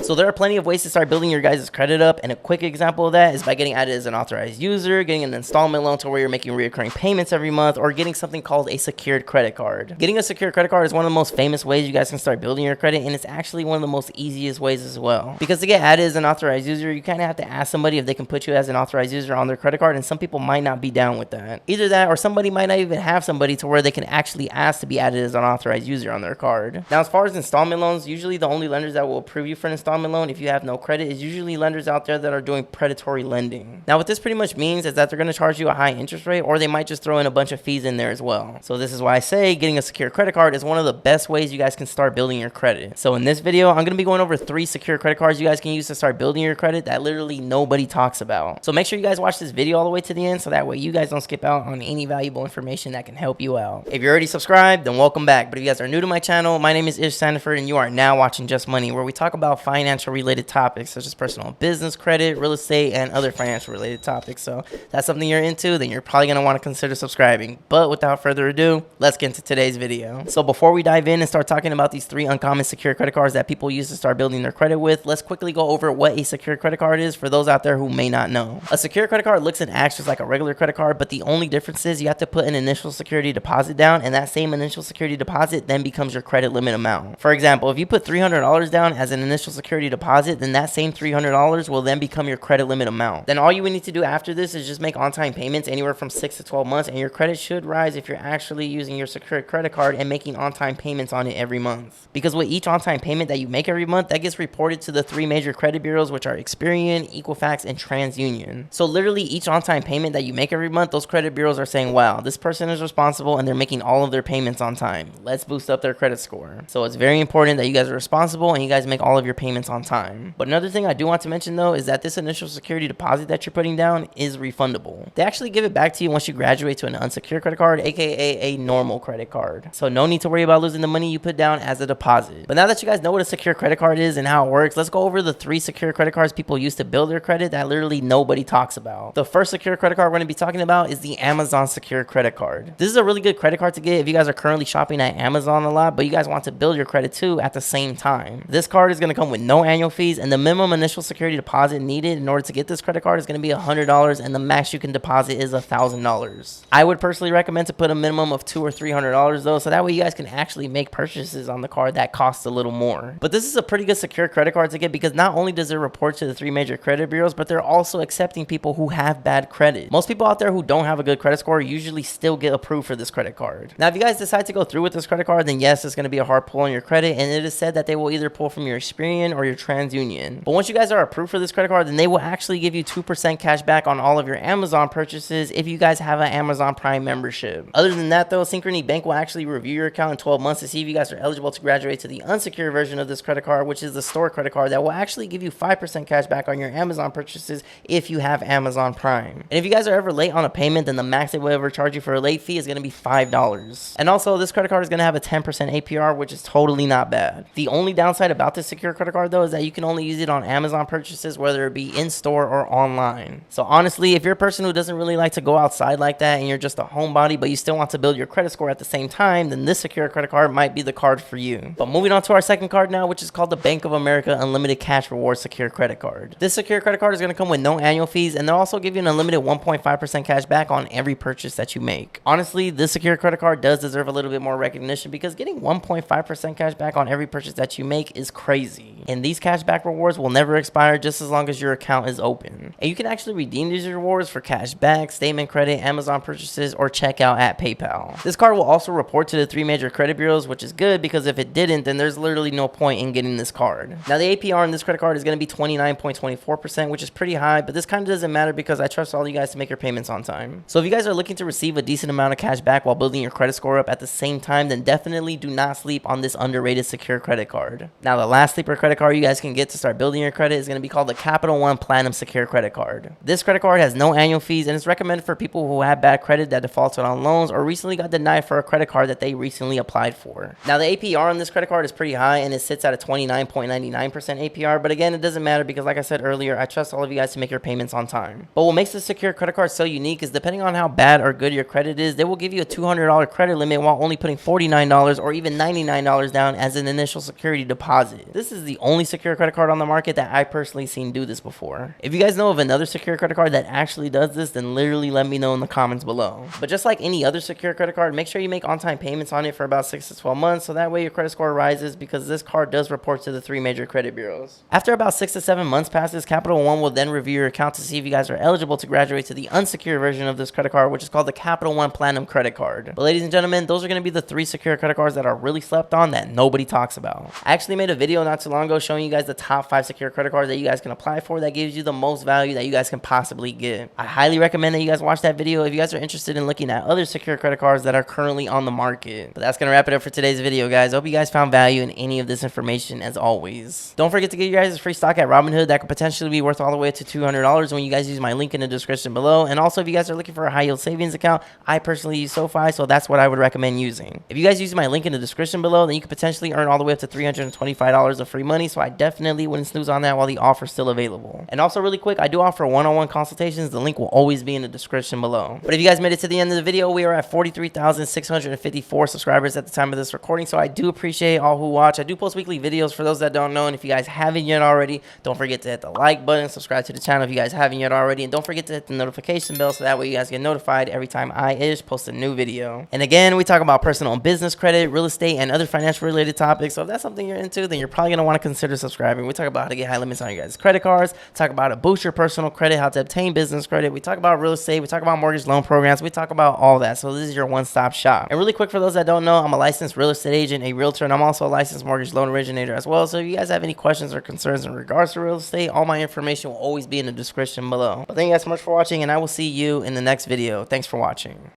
So there are plenty of ways to start building your guys' credit up, and a quick example of that is by getting added as an authorized user, getting an installment loan to where you're making recurring payments every month, or getting something called a secured credit card. Getting a secured credit card is one of the most famous ways you guys can start building your credit, and it's actually one of the most easiest ways as well. Because to get added as an authorized user, you kind of have to ask somebody if they can put you as an authorized user on their credit card, and some people might not be down with that. Either that, or somebody might not even have somebody to where they can actually ask to be added as an authorized user on their card. Now, as far as installment loans, usually the only lenders that will approve you for an installment loan if you have no credit is usually lenders out there that are doing predatory lending. Now, what this pretty much means is that they're going to charge you a high interest rate, or they might just throw in a bunch of fees in there as well. So this is why I say getting a secure credit card is one of the best ways you guys can start building your credit. So in this video, I'm going to be going over 3 secure credit cards you guys can use to start building your credit that literally nobody talks about. So make sure you guys watch this video all the way to the end so that way you guys don't skip out on any valuable information that can help you out. If you're already subscribed, then welcome back. But if you guys are new to my channel, my name is Ismael Sandiford, and you are now watching Just Money, where we talk about financial related topics such as personal business, credit, real estate, and other financial related topics. So if that's something you're into, then you're probably going to want to consider subscribing. But without further ado, let's get into today's video. So before we dive in and start talking about these 3 uncommon secure credit cards that people use to start building their credit with, let's quickly go over what a secure credit card is for those out there who may not know. A secure credit card looks and acts just like a regular credit card, but the only difference is you have to put an initial security deposit down, and that same initial security deposit then becomes your credit limit amount. For example, if you put $300 down as an initial security deposit, then that same $300 will then become your credit limit amount. Then all you would need to do after this is just make on-time payments anywhere from 6 to 12 months, and your credit should rise if you're actually using your secured credit card and making on-time payments on it every month. Because with each on-time payment that you make every month, that gets reported to the 3 major credit bureaus, which are Experian, Equifax, and TransUnion. So literally each on-time payment that you make every month, those credit bureaus are saying, wow, this person is responsible and they're making all of their payments on time. Let's boost up their credit score. So it's very important that you guys are responsible and you guys make all of your payments on time. But another thing I do want to mention though is that this initial security deposit that you're putting down is refundable. They actually give it back to you once you graduate to an unsecured credit card, aka a normal credit card. So no need to worry about losing the money you put down as a deposit. But now that you guys know what a secure credit card is and how it works, let's go over the 3 secure credit cards people use to build their credit that literally nobody talks about. The first secure credit card we're going to be talking about is the Amazon secure credit card. This is a really good credit card to get if you guys are currently shopping at Amazon a lot, but you guys want to build your credit too at the same time. This card is going to come with no annual fees, and the minimum initial security deposit needed in order to get this credit card is going to be $100, and the max you can deposit is $1,000. I would personally recommend to put a minimum of $200 or $300 though, so that way you guys can actually make purchases on the card that cost a little more. But this is a pretty good secure credit card to get because not only does it report to the 3 major credit bureaus, but they're also accepting people who have bad credit. Most people out there who don't have a good credit score usually still get approved for this credit card. Now, if you guys decide to go through with this credit card, then yes, it's going to be a hard pull on your credit, and it is said that they will either pull from your Experian or your TransUnion. But once you guys are approved for this credit card, then they will actually give you 2% cash back on all of your Amazon purchases if you guys have an Amazon Prime membership. Other than that though, Synchrony Bank will actually review your account in 12 months to see if you guys are eligible to graduate to the unsecured version of this credit card, which is the store credit card that will actually give you 5% cash back on your Amazon purchases if you have Amazon Prime. And if you guys are ever late on a payment, then the max they will ever charge you for a late fee is going to be $5. And also, this credit card is going to have a 10% APR, which is totally not bad. The only downside about this secure credit card though is that you can only use it on Amazon purchases, whether it be in store or online. So honestly, if you're a person who doesn't really like to go outside like that and you're just a homebody but you still want to build your credit score at the same time, then this secure credit card might be the card for you. But moving on to our second card now, which is called the Bank of America Unlimited Cash Rewards Secure Credit Card. This secure credit card is going to come with no annual fees, and they'll also give you an unlimited 1.5% cash back on every purchase that you make. Honestly, this secure credit card does deserve a little bit more recognition because getting 1.5% cash back on every purchase that you make is crazy. And these cash back rewards will never expire just as long as your account is open. And you can actually redeem these rewards for cash back, statement credit, Amazon purchases, or checkout at PayPal. This card will also report to the 3 major credit bureaus, which is good because if it didn't, then there's literally no point in getting this card. Now, the APR on this credit card is going to be 29.24%, which is pretty high, but this kind of doesn't matter because I trust all you guys to make your payments on time. So if you guys are looking to receive a decent amount of cash back while building your credit score up at the same time, then definitely do not sleep on this underrated secure credit card. Now, the last sleeper credit card you guys can get to start building your credit is going to be called the Capital One Platinum Secure Credit Card. This credit card has no annual fees and it's recommended for people who have bad credit that defaulted on loans or recently got denied for a credit card that they recently applied for. Now, the APR on this credit card is pretty high and it sits at a 29.99% APR, but again, it doesn't matter because like I said earlier, I trust all of you guys to make your payments on time. But what makes this secure credit card so unique is depending on how bad or good your credit is, they will give you a $200 credit limit while only putting $49 or even $99 down as an initial security deposit. This is the only only secure credit card on the market that I personally seen do this before. If you guys know of another secure credit card that actually does this, then literally let me know in the comments below. But just like any other secure credit card, make sure you make on-time payments on it for about 6 to 12 months, so that way your credit score rises, because this card does report to the 3 major credit bureaus. After about 6 to 7 months passes, Capital One will then review your account to see if you guys are eligible to graduate to the unsecured version of this credit card, which is called the Capital One Platinum credit card. But ladies and gentlemen, those are going to be the 3 secure credit cards that are really slept on that nobody talks about. I actually made a video not too long ago showing you guys the top 5 secure credit cards that you guys can apply for that gives you the most value that you guys can possibly get. I highly recommend that you guys watch that video if you guys are interested in looking at other secure credit cards that are currently on the market. But that's going to wrap it up for today's video, guys. I hope you guys found value in any of this information as always. Don't forget to get you guys free stock at Robinhood that could potentially be worth all the way to $200 when you guys use my link in the description below. And also, if you guys are looking for a high yield savings account, I personally use SoFi, so that's what I would recommend using. If you guys use my link in the description below, then you could potentially earn all the way up to $325 of free money, so I definitely wouldn't snooze on that while the offer is still available. And also, really quick, I do offer one-on-one consultations. The link will always be in the description below. But if you guys made it to the end of the video, we are at 43,654 subscribers at the time of this recording, so I do appreciate all who watch. I do post weekly videos for those that don't know, and if you guys haven't yet already, don't forget to hit the like button, subscribe to the channel if you guys haven't yet already, and don't forget to hit the notification bell so that way you guys get notified every time I post a new video. And again, we talk about personal and business credit, real estate, and other financial related topics, so if that's something you're into, then you're probably going to want to consider subscribing. We talk about how to get high limits on your guys' credit cards, talk about how to boost your personal credit, how to obtain business credit, we talk about real estate, we talk about mortgage loan programs, we talk about all that. So this is your one-stop shop. And really quick, for those that don't know, I'm a licensed real estate agent, a realtor, and I'm also a licensed mortgage loan originator as well. So if you guys have any questions or concerns in regards to real estate, all my information will always be in the description below. But thank you guys so much for watching, and I will see you in the next video. Thanks for watching.